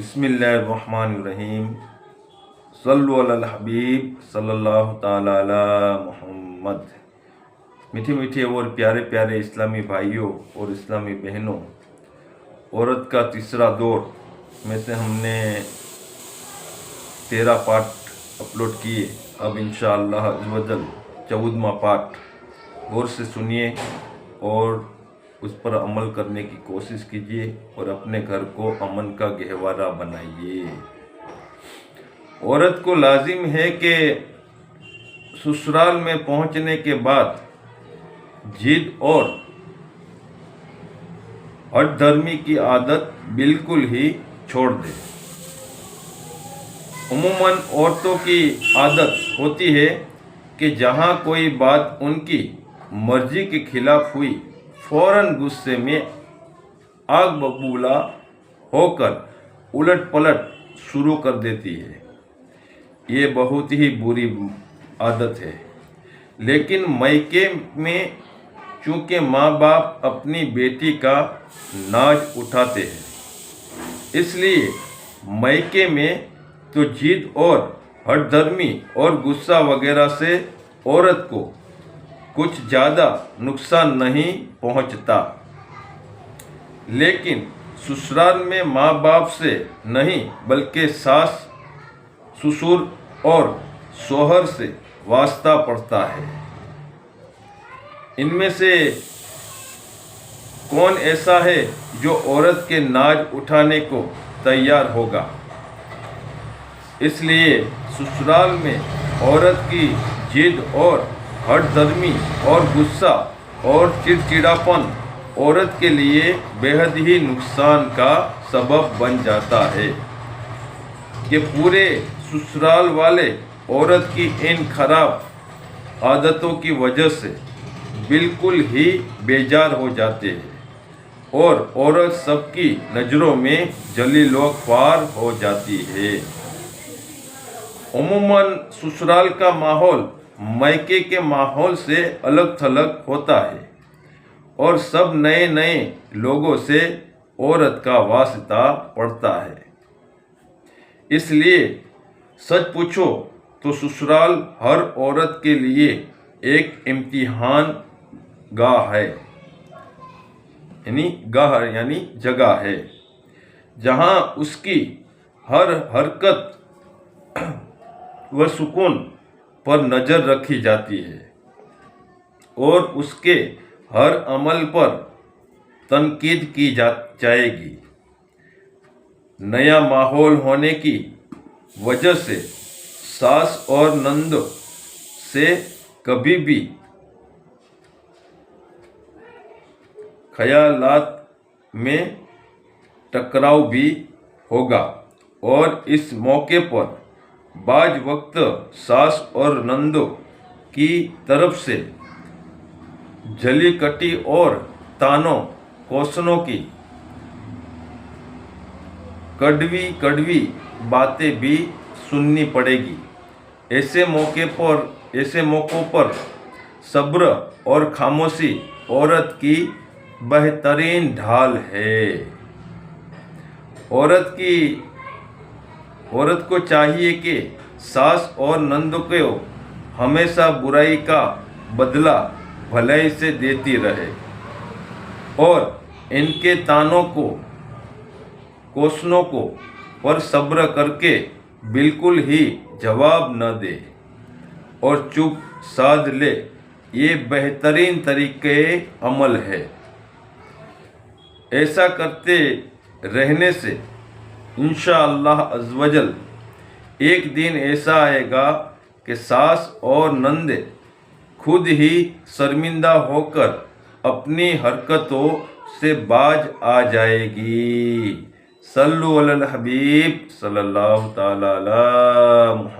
बिस्मिल्लाहिर्रहमानिर्रहीम। सल्लु अलल हबीब सल्लल्लाहु ताला अला मुहम्मद। मीठे मीठे और प्यारे प्यारे इस्लामी भाइयों और इस्लामी बहनों, औरत का तीसरा दौर में से हमने 13 पार्ट अपलोड किए। अब इंशाअल्लाह अज़्ज़वजल 14वां पार्ट गौर से सुनिए और उस पर अमल करने की कोशिश कीजिए और अपने घर को अमन का गहवारा बनाइए। औरत को लाजिम है कि ससुराल में पहुंचने के बाद जिद और हठधर्मी की आदत बिल्कुल ही छोड़ दे। उम्मन औरतों की आदत होती है कि जहां कोई बात उनकी मर्जी के खिलाफ हुई, फौरन गुस्से में आग बबूला होकर उलट पलट शुरू कर देती है। ये बहुत ही बुरी आदत है, लेकिन मायके में चूँकि माँ बाप अपनी बेटी का नाज उठाते हैं, इसलिए मायके में तो जिद और हठधर्मी और गुस्सा वगैरह से औरत को कुछ ज़्यादा नुकसान नहीं पहुंचता, लेकिन ससुराल में माँ बाप से नहीं बल्कि सास ससुर और शौहर से वास्ता पड़ता है। इनमें से कौन ऐसा है जो औरत के नाज उठाने को तैयार होगा? इसलिए ससुराल में औरत की जिद और हठधर्मी और गुस्सा और चिड़चिड़ापन औरत के लिए बेहद ही नुकसान का सबब बन जाता है कि पूरे ससुराल वाले औरत की इन खराब आदतों की वजह से बिल्कुल ही बेजार हो जाते हैं और औरत सबकी नज़रों में जलीलो ख्वार हो जाती है। उम्मन ससुराल का माहौल मायके के माहौल से अलग थलग होता है और सब नए नए लोगों से औरत का वास्ता पड़ता है। इसलिए सच पूछो तो ससुराल हर औरत के लिए एक इम्तिहान गाह है, यानी जगह है, जहां उसकी हर हरकत व सुकून पर नज़र रखी जाती है और उसके हर अमल पर तनकीद की जाएगी। नया माहौल होने की वजह से सास और नंद से कभी भी ख्यालात में टकराव भी होगा और इस मौके पर बाज वक्त सास और नंदों की तरफ से जली कटी और तानों कोसनों की कड़वी कड़वी बातें भी सुननी पड़ेगी। ऐसे मौक़ों पर सब्र और खामोशी औरत की बेहतरीन ढाल है। औरत को चाहिए कि सास और नंद को हमेशा बुराई का बदला भलाई से देती रहे और इनके तानों को कोसनों को पर सब्र करके बिल्कुल ही जवाब न दे और चुप साध ले। ये बेहतरीन तरीके अमल है। ऐसा करते रहने से इंशाअल्लाह अज़्ज़वजल एक दिन ऐसा आएगा कि सास और नंद खुद ही शर्मिंदा होकर अपनी हरकतों से बाज आ जाएगी। सल्लु अलल हबीब सल्लल्लाहु ताला अला मुहम्मद।